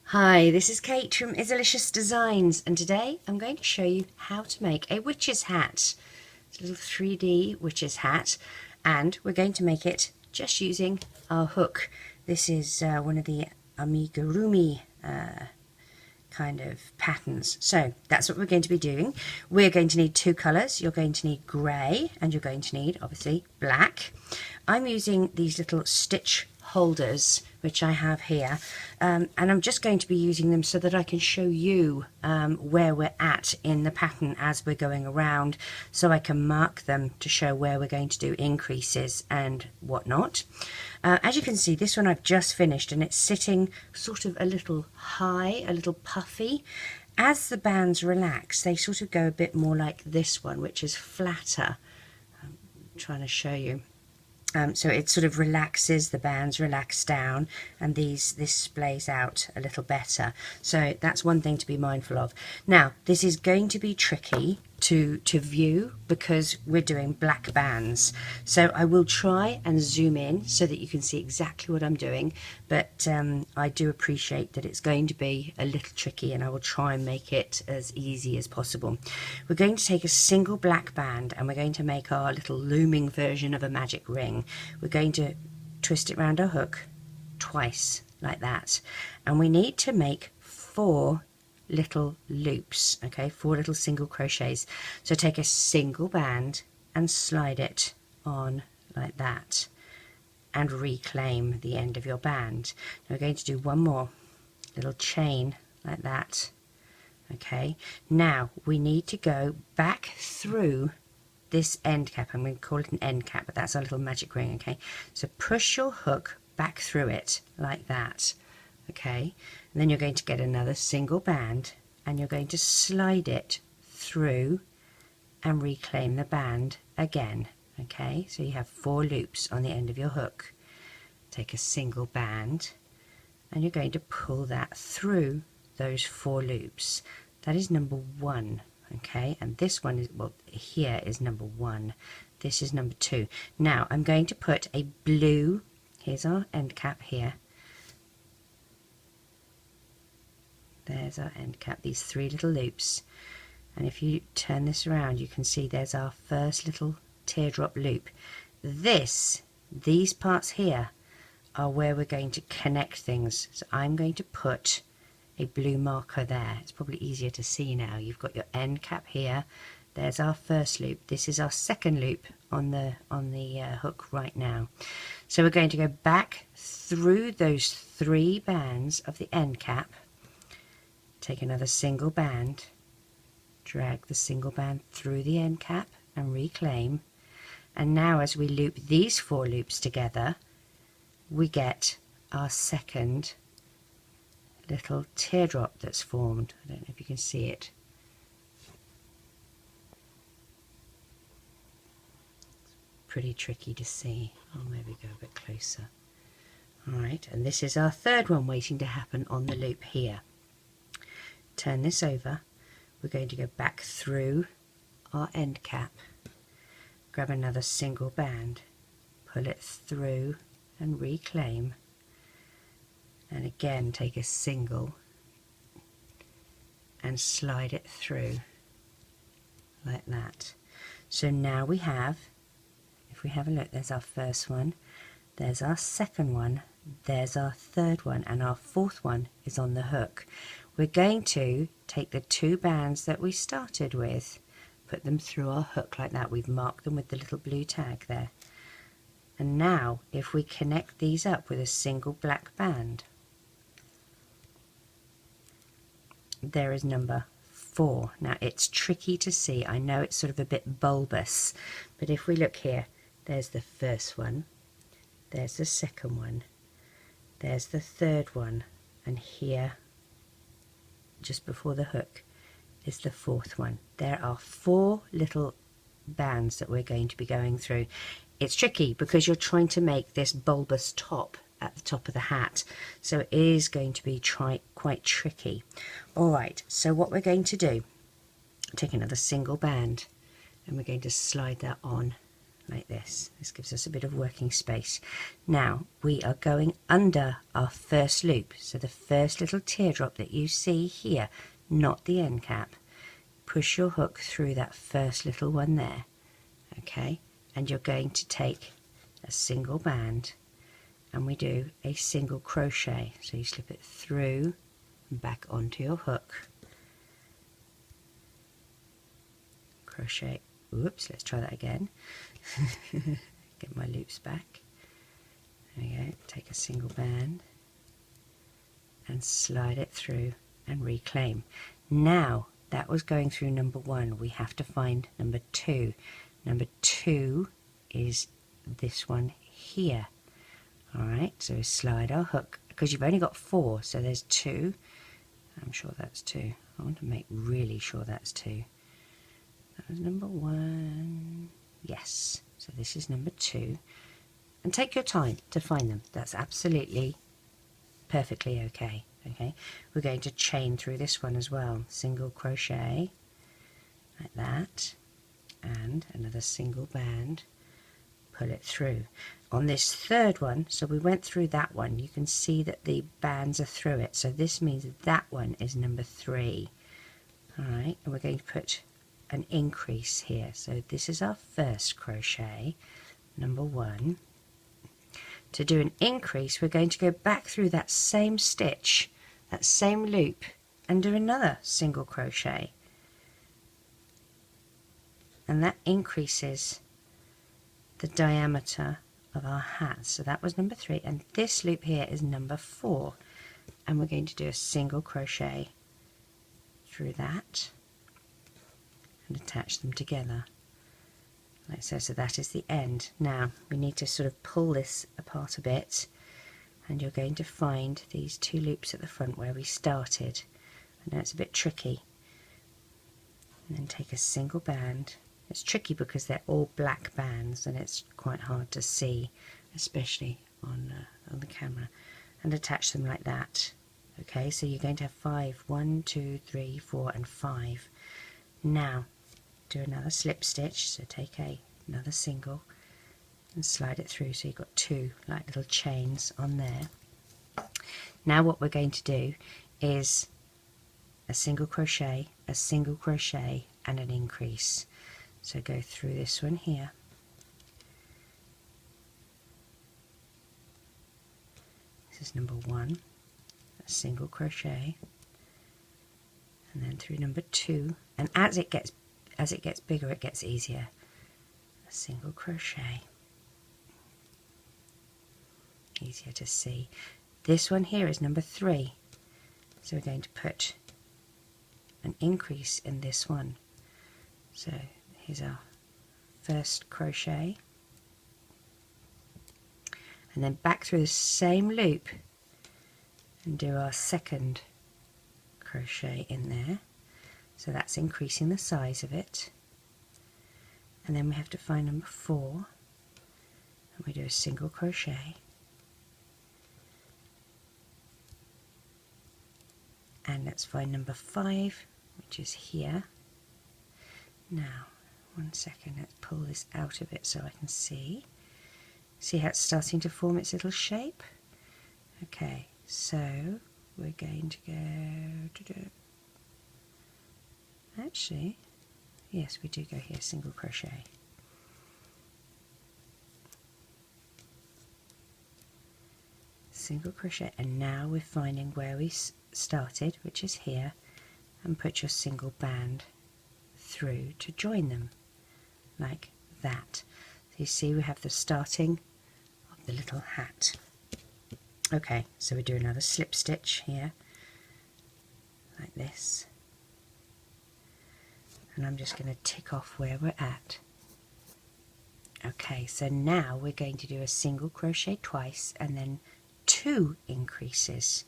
Hi, this is Kate from Izzalicious Designs, and today I'm going to show you how to make a witch's hat. It's a little 3D witch's hat, and we're going to make it just using our hook. This is one of the Amigurumi kind of patterns. So that's what we're going to be doing. We're going to need two colours. You're going to need grey, and you're going to need, obviously, black. I'm using these little stitch holders which I have here, and I'm just going to be using them so that I can show you where we're at in the pattern as we're going around, so I can mark them to show where we're going to do increases and whatnot. As you can see, this one I've just finished and it's sitting sort of a little high, a little puffy. As the bands relax, they sort of go a bit more like this one, which is flatter. I'm trying to show you. So it sort of relaxes, the bands relax down, and this splays out a little better. So that's one thing to be mindful of. Now, this is going to be tricky to view because we're doing black bands. So I will try and zoom in so that you can see exactly what I'm doing, but I do appreciate that it's going to be a little tricky, and I will try and make it as easy as possible. We're going to take a single black band and we're going to make our little looming version of a magic ring. We're going to twist it around our hook twice like that, and we need to make 4 little loops, okay, 4 little single crochets. So take a single band and slide it on like that and reclaim the end of your band. Now we're going to do one more little chain like that. Okay, now we need to go back through this end cap. I'm going to call it an end cap, but that's our little magic ring. Okay, so push your hook back through it like that. Okay, and then you're going to get another single band and you're going to slide it through and reclaim the band again. Okay, so you have 4 loops on the end of your hook. Take a single band and you're going to pull that through those 4 loops. That is number 1. Okay, and this one is, well, here is number 1. This is number 2. Now I'm going to put a blue, here's our end cap here. There's our end cap, these 3 little loops, and if you turn this around you can see there's our first little teardrop loop. These parts here are where we're going to connect things, so I'm going to put a blue marker there. It's probably easier to see now. You've got your end cap here, there's our first loop, this is our second loop on the hook right now. So we're going to go back through those 3 bands of the end cap, take another single band, drag the single band through the end cap and reclaim, and now as we loop these 4 loops together we get our second little teardrop that's formed. I don't know if you can see it. It's pretty tricky to see. I'll maybe go a bit closer. Alright, and this is our third one waiting to happen on the loop here. Turn this over, we're going to go back through our end cap, grab another single band, pull it through and reclaim, and again take a single and slide it through like that. So now we have, if we have a look, there's our first one, there's our second one, there's our third one, and our fourth one is on the hook. We're going to take the 2 bands that we started with, put them through our hook like that. We've marked them with the little blue tag there. And now if we connect these up with a single black band, there is number 4. Now it's tricky to see, I know it's sort of a bit bulbous, but if we look here, there's the first one, there's the second one, there's the third one, and here just before the hook is the 4th one. There are 4 little bands that we're going to be going through. It's tricky because you're trying to make this bulbous top at the top of the hat, so it is going to be quite tricky. Alright, so what we're going to do, take another single band and we're going to slide that on like this. This gives us a bit of working space. Now we are going under our first loop, so the first little teardrop that you see here, not the end cap. Push your hook through that first little one there, okay, and you're going to take a single band, and we do a single crochet, so you slip it through and back onto your hook, crochet, oops, let's try that again. Get my loops back. There we go, take a single band and slide it through and reclaim. Now that was going through number 1, we have to find number 2. Number 2 is this one here. Alright, so we slide our hook, because you've only got 4, so there's 2. I'm sure that's 2. I want to make really sure that's 2. That was number 1. Yes, so this is number 2. And take your time to find them. That's absolutely perfectly okay. Okay, we're going to chain through this one as well. Single crochet, like that, and another single band, pull it through. On this third one, so we went through that one, you can see that the bands are through it, so this means that one is number 3. Alright, and we're going to put an increase here. So this is our first crochet, number 1. To do an increase, we're going to go back through that same stitch, that same loop, and do another single crochet, and that increases the diameter of our hat. So that was number 3, and this loop here is number 4, and we're going to do a single crochet through that and attach them together like so. So that is the end. Now we need to sort of pull this apart a bit, and you're going to find these 2 loops at the front where we started. I know it's a bit tricky. And then take a single band. It's tricky because they're all black bands and it's quite hard to see, especially on the camera, and attach them like that. Okay, so you're going to have 5. 1, 2, 3, 4 and 5. Now do another slip stitch, so take another single and slide it through, so you've got 2 like little chains on there. Now what we're going to do is a single crochet, and an increase. So go through this one here, this is number 1, a single crochet, and then through number 2, and as it gets bigger it gets easier, a single crochet, easier to see. This one here is number 3, so we're going to put an increase in this one. So here's our first crochet, and then back through the same loop and do our second crochet in there, so that's increasing the size of it. And then we have to find number 4, and we do a single crochet, and let's find number 5, which is here. Now 1 second, let's pull this out of it so I can see how it's starting to form its little shape. Okay, so we're going to go actually, yes, we do go here, single crochet, single crochet, and now we're finding where we started, which is here, and put your single band through to join them like that. So you see we have the starting of the little hat. Okay, so we do another slip stitch here like this, and I'm just going to tick off where we're at. Okay, so now we're going to do a single crochet twice and then 2 increases.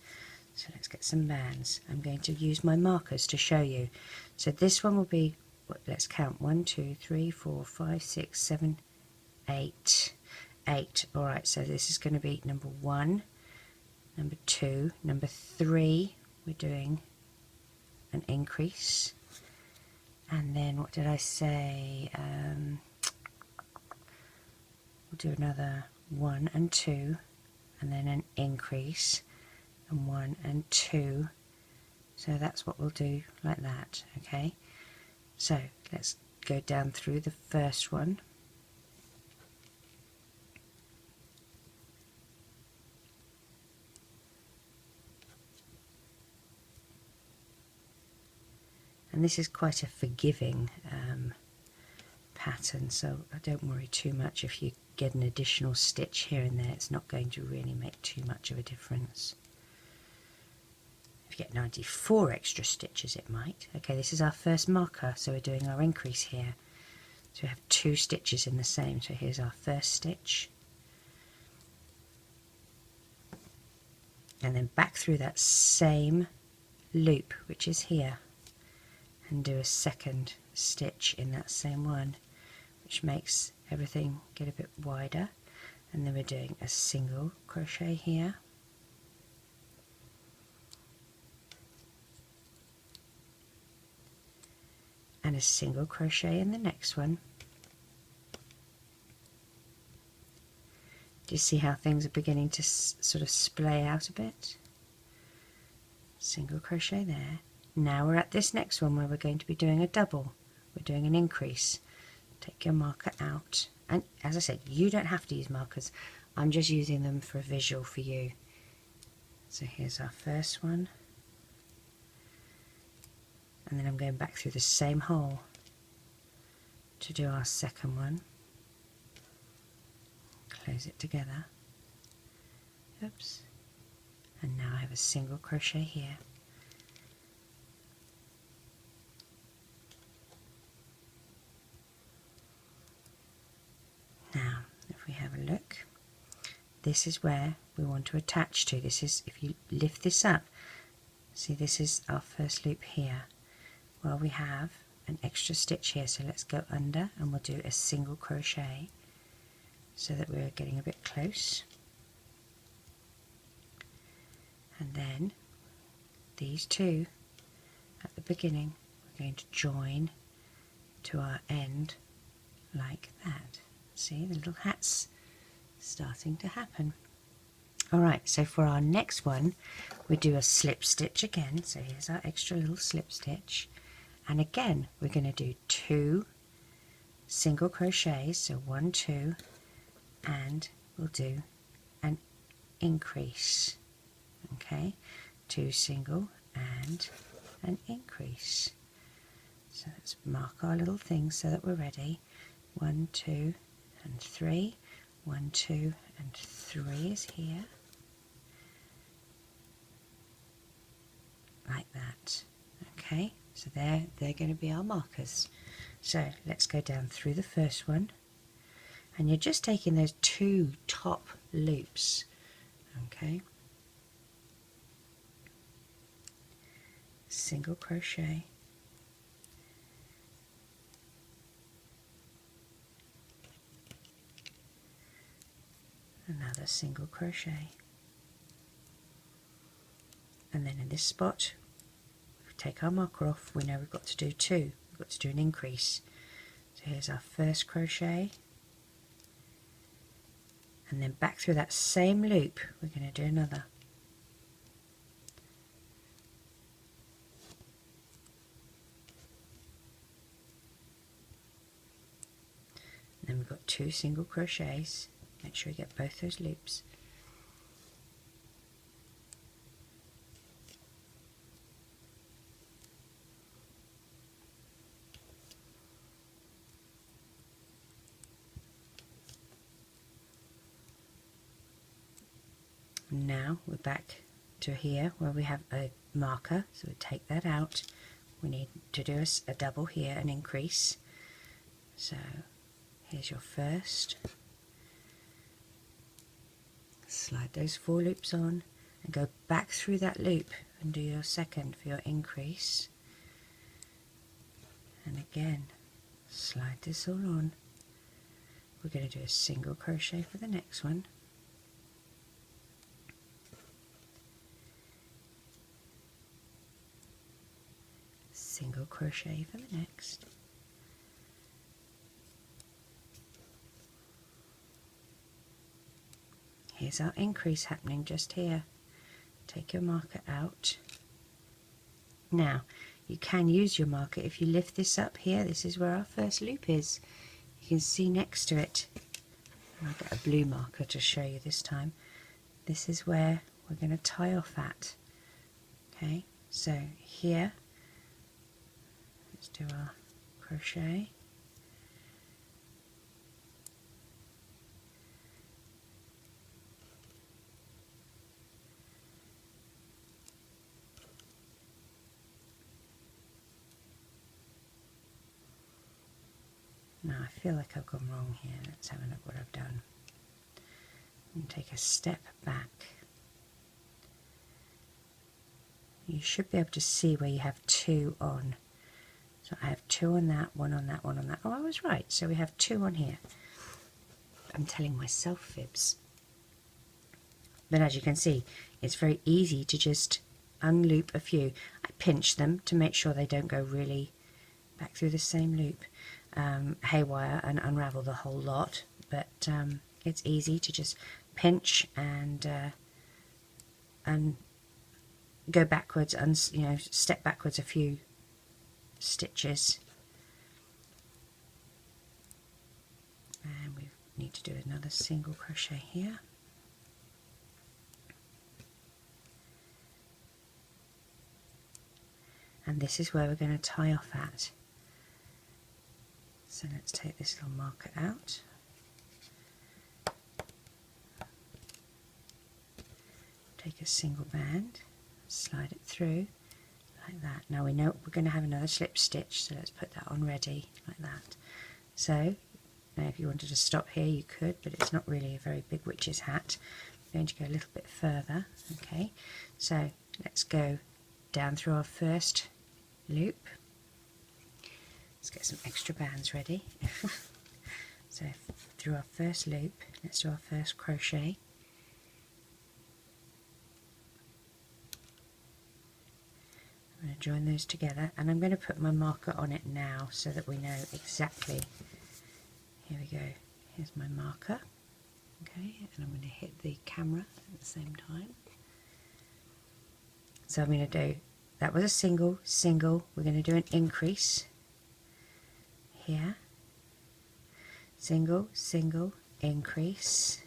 So let's get some bands. I'm going to use my markers to show you. So this one will be, let's count, 1, 2, 3, 4, 5, 6, 7, 8. 8. Alright, so this is going to be number 1, number 2, number 3, we're doing an increase. And then what did I say? we'll do another 1 and 2 and then an increase and 1 and 2. So that's what we'll do, like that. Okay, so let's go down through the first one. And this is quite a forgiving pattern, so don't worry too much if you get an additional stitch here and there. It's not going to really make too much of a difference. If you get 94 extra stitches it might. Okay, this is our first marker, so we're doing our increase here. So we have 2 stitches in the same, so here's our first stitch. And then back through that same loop, which is here, and do a second stitch in that same one, which makes everything get a bit wider. And then we're doing a single crochet here, and a single crochet in the next one. Do you see how things are beginning to sort of splay out a bit? Single crochet there. Now we're at this next one where we're going to be doing a double. We're doing an increase. Take your marker out, and as I said, you don't have to use markers. I'm just using them for a visual for you. So here's our first one, and then I'm going back through the same hole to do our second one. Close it together. Oops. And now I have a single crochet here. Now, if we have a look, this is where we want to attach to. This is, if you lift this up, see, this is our first loop here. Well, we have an extra stitch here, so let's go under and we'll do a single crochet so that we're getting a bit close. And then these two at the beginning, we're going to join to our end like that. See, the little hat's starting to happen. Alright, so for our next one we do a slip stitch again. So here's our extra little slip stitch, and again we're going to do 2 single crochets, so 1, 2, and we'll do an increase. Okay, 2 single and an increase. So let's mark our little things so that we're ready. 1, 2 and 3, 1, 2 and 3 is here, like that. Okay, so they're going to be our markers. So let's go down through the first one, and you're just taking those 2 top loops. Okay, single crochet, another single crochet, and then in this spot we take our marker off. We know we've got to do 2, we've got to do an increase. So here's our first crochet, and then back through that same loop we're going to do another. And then we've got 2 single crochets. Make sure you get both those loops. Now we're back to here where we have a marker, so we take that out. We need to do a double here, an increase. So here's your first. Slide those 4 loops on and go back through that loop and do your second for your increase. And again, slide this all on. We're going to do a single crochet for the next one. Single crochet for the next. here's our increase happening just here. Take your marker out. Now you can use your marker if you lift this up here. This is where our first loop is. You can see next to it, I'll get a blue marker to show you this time. This is where we're going to tie off at. Okay, so here, let's do our crochet. Now I feel like I've gone wrong here. Let's have a look what I've done. And take a step back. You should be able to see where you have 2 on. So I have 2 on that, 1 on that, 1 on that. Oh, I was right. So we have 2 on here. I'm telling myself fibs. But as you can see, it's very easy to just unloop a few. I pinch them to make sure they don't go really back through the same loop. Haywire and unravel the whole lot, but it's easy to just pinch and go backwards and step backwards a few stitches, and we need to do another single crochet here. And this is where we're going to tie off at. So let's take this little marker out. Take a single band, slide it through like that. Now we know we're going to have another slip stitch, so let's put that on ready like that. So now if you wanted to stop here you could, but it's not really a very big witch's hat. I'm going to go a little bit further. Okay, so let's go down through our first loop. Let's get some extra bands ready. So through our first loop, let's do our first crochet. I'm going to join those together, and I'm going to put my marker on it now so that we know exactly. Here we go. Here's my marker. Okay, and I'm going to hit the camera at the same time. So I'm going to do, that was a single, single. We're going to do an increase here, single, single, increase,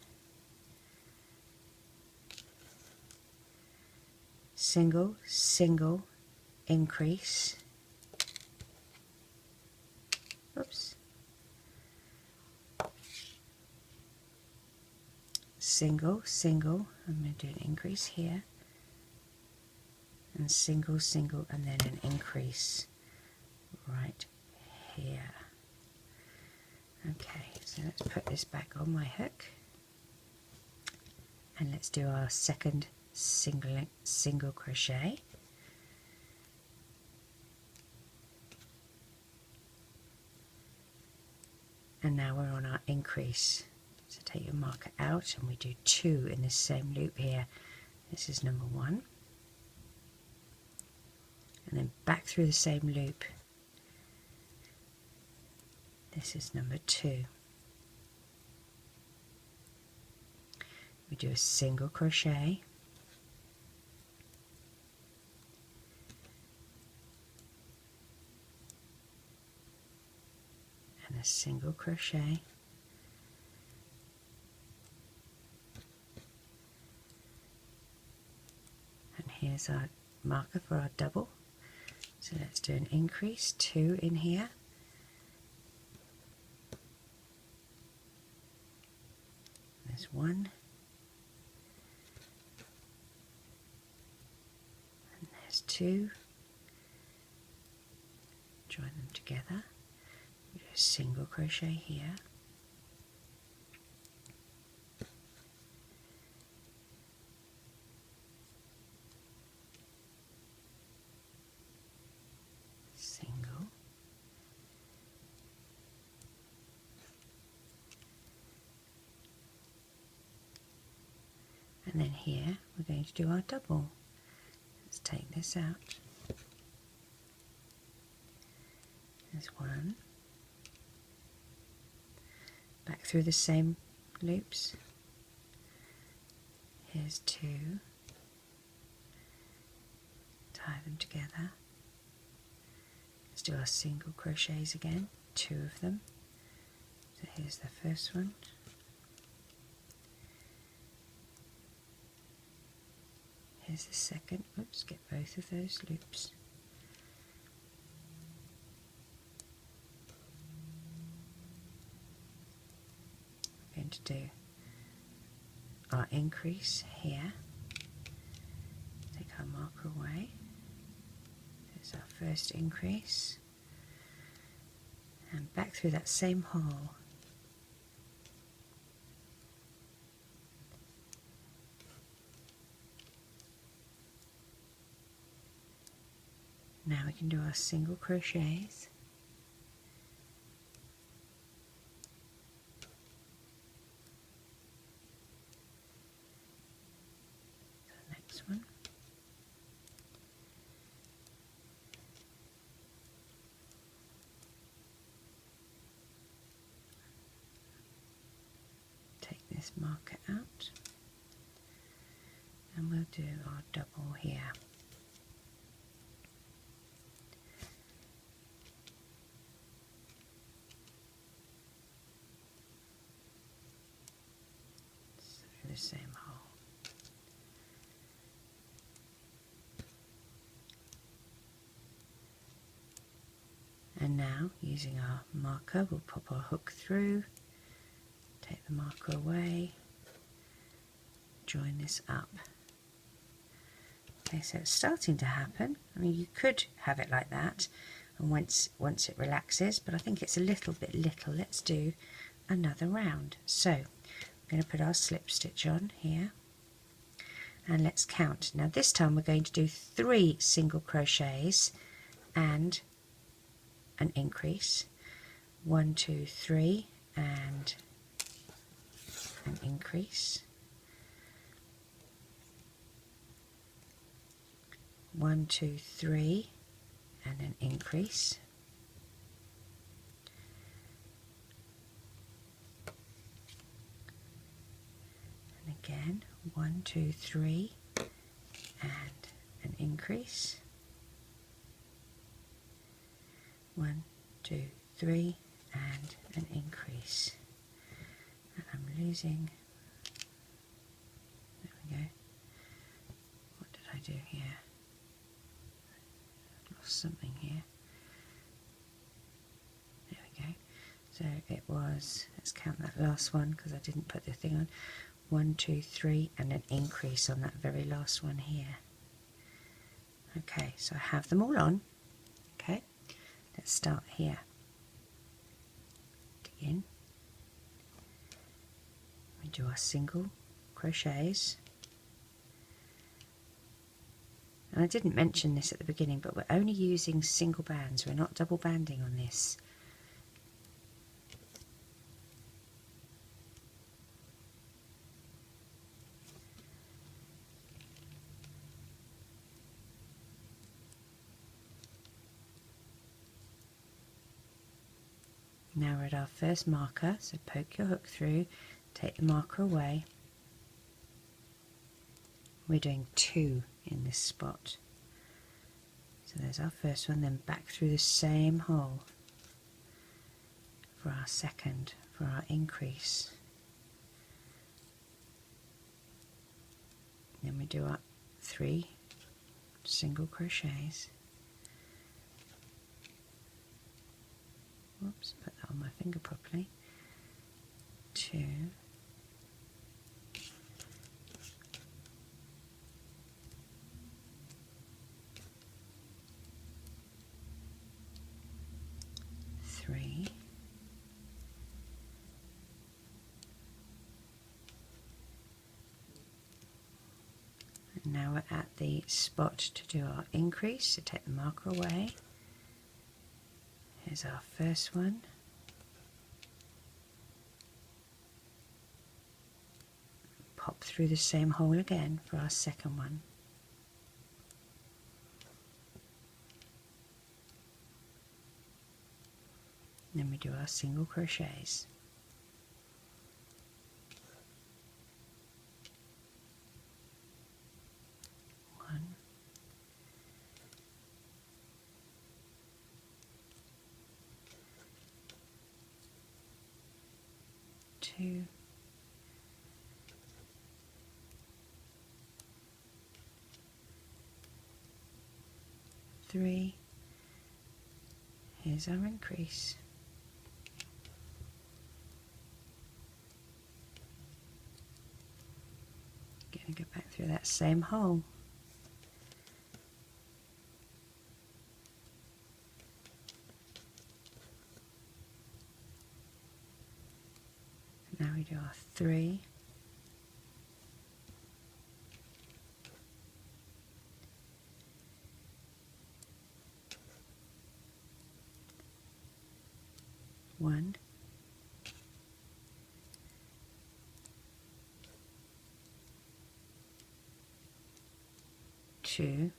single, single, increase, oops, single, single, I'm going to do an increase here, and single, single, and then an increase right here. Okay, so let's put this back on my hook, and let's do our second single crochet. And now we're on our increase. So take your marker out, and we do 2 in this same loop here. This is number 1. And then back through the same loop. This is number 2. We do a single crochet, and a single crochet, and here's our marker for our double. So let's do an increase, 2 in here, there's 1, and there's 2, join them together, we do a single crochet here, single, and then here we're going to do our double. Let's take this out. There's 1. Back through the same loops. here's 2, tie them together. Let's do our single crochets again, 2 of them. So here's the first one, here's the second. Oops, get both of those loops. We're going to do our increase here. Take our marker away. There's our first increase, and back through that same hole. Now we can do our single crochets. The next one. Take this marker out, and we'll do our double here. The same hole. And now, using our marker, we'll pop our hook through, take the marker away, join this up. Okay, so it's starting to happen. I mean, you could have it like that, and once it relaxes, but I think it's a little bit little. Let's do another round. So we're going to put our slip stitch on here, and let's count. Now this time we're going to do 3 single crochets and an increase. 1, 2, 3, and an increase. 1, 2, 3, and an increase. Again, 1, 2, 3, and an increase. 1, 2, 3, and an increase. And I'm losing. There we go. What did I do here? I lost something here. There we go. So it was, let's count that last one because I didn't put the thing on. 1, 2, 3, and an increase on that very last one here. Okay, so I have them all on. Okay, let's start here. Begin. We do our single crochets. And I didn't mention this at the beginning, but we're only using single bands. We're not double banding on this. Now we're at our first marker, so poke your hook through, take the marker away. We're doing 2 in this spot. So there's our first one, then back through the same hole for our second, for our increase. Then we do our 3 single crochets. Whoops, put that on my finger properly. 2, 3, and now we're at the spot to do our increase, so take the marker away. Here's our first one. Pop through the same hole again for our second one. Then we do our single crochets. 2, 3. Here's our increase. Going to go back through that same hole. Now we do our 3, 1, 2,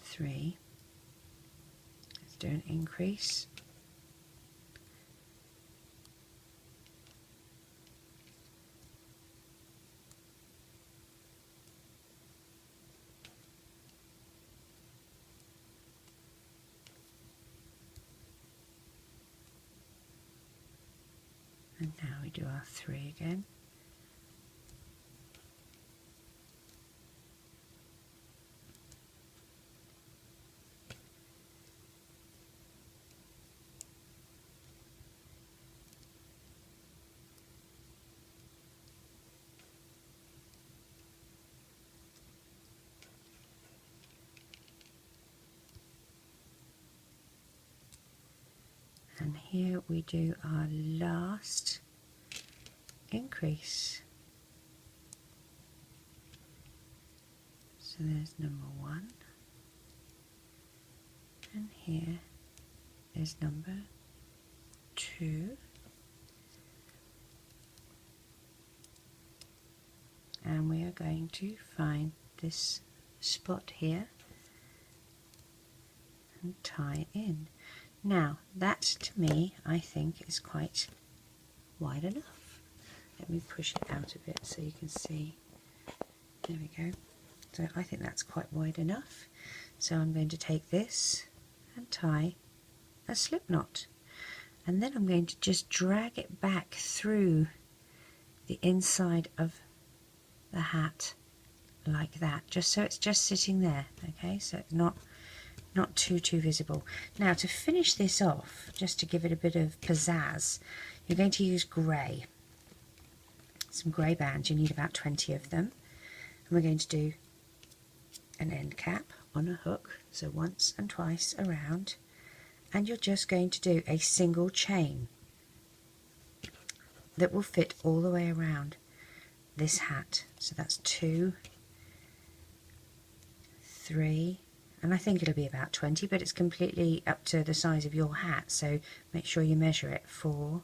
3. Let's do an increase. And now we do our 3 again. And here we do our last increase. So there's number 1, and here is number 2, and we are going to find this spot here and tie in. Now that to me I think is quite wide enough. Let me push it out a bit so you can see. There we go. So I think that's quite wide enough. So I'm going to take this and tie a slip knot, and then I'm going to just drag it back through the inside of the hat like that, just so it's just sitting there. Okay, so it's not too visible. Now to finish this off, just to give it a bit of pizzazz, you're going to use grey. Some grey bands, you need about 20 of them. And we're going to do an end cap on a hook, so once and twice around, and you're just going to do a single chain that will fit all the way around this hat. So that's 2, 3, and I think it'll be about 20, but it's completely up to the size of your hat, so make sure you measure it. 4,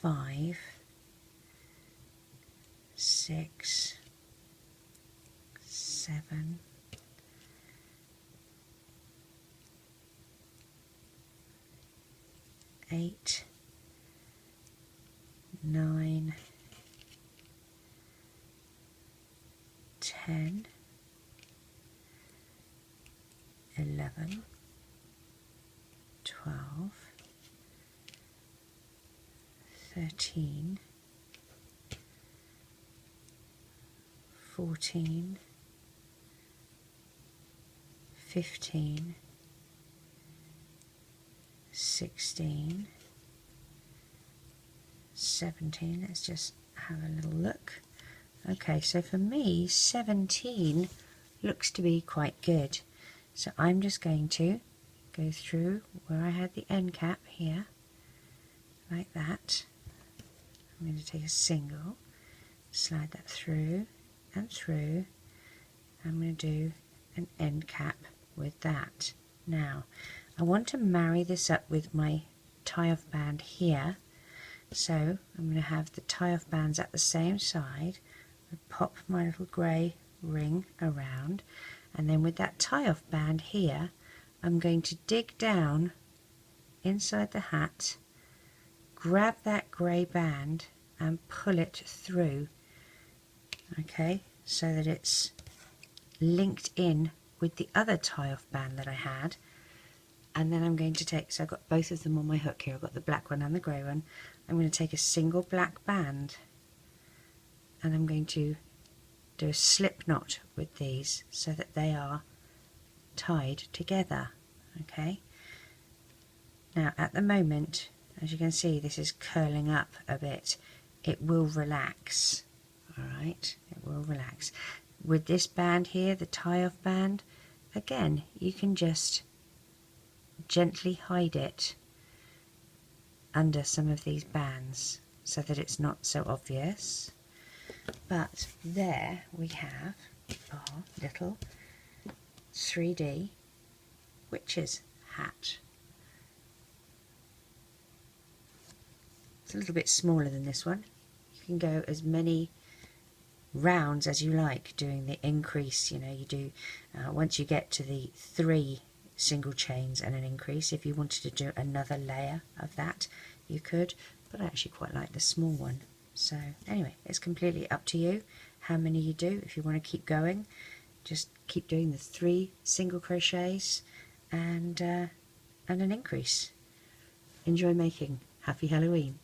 5, 6, 7, 8, 9, 10, 11, 12, 13, 14, 15, 16, 17. Let's just have a little look. Okay, so for me 17 looks to be quite good. So I'm just going to go through where I had the end cap here, like that. I'm going to take a single, slide that through and through. I'm going to do an end cap with that. Now I want to marry this up with my tie-off band here, so I'm going to have the tie-off bands at the same side. I pop my little grey ring around, and then with that tie-off band here I'm going to dig down inside the hat, grab that grey band and pull it through. Okay, so that it's linked in with the other tie-off band that I had. And then I'm going to take, so I've got both of them on my hook here, I've got the black one and the grey one. I'm going to take a single black band and I'm going to do a slip knot with these so that they are tied together. Okay, now at the moment, as you can see, this is curling up a bit. It will relax. Alright, it will relax. With this band here, the tie-off band, again, you can just gently hide it under some of these bands so that it's not so obvious. But there we have our little 3D witch's hat. It's a little bit smaller than this one. You can go as many rounds as you like doing the increase. You know, you do once you get to the 3 single chains and an increase. If you wanted to do another layer of that, you could, but I actually quite like the small one. So anyway, it's completely up to you how many you do. If you want to keep going, just keep doing the 3 single crochets and an increase. Enjoy making. Happy Halloween.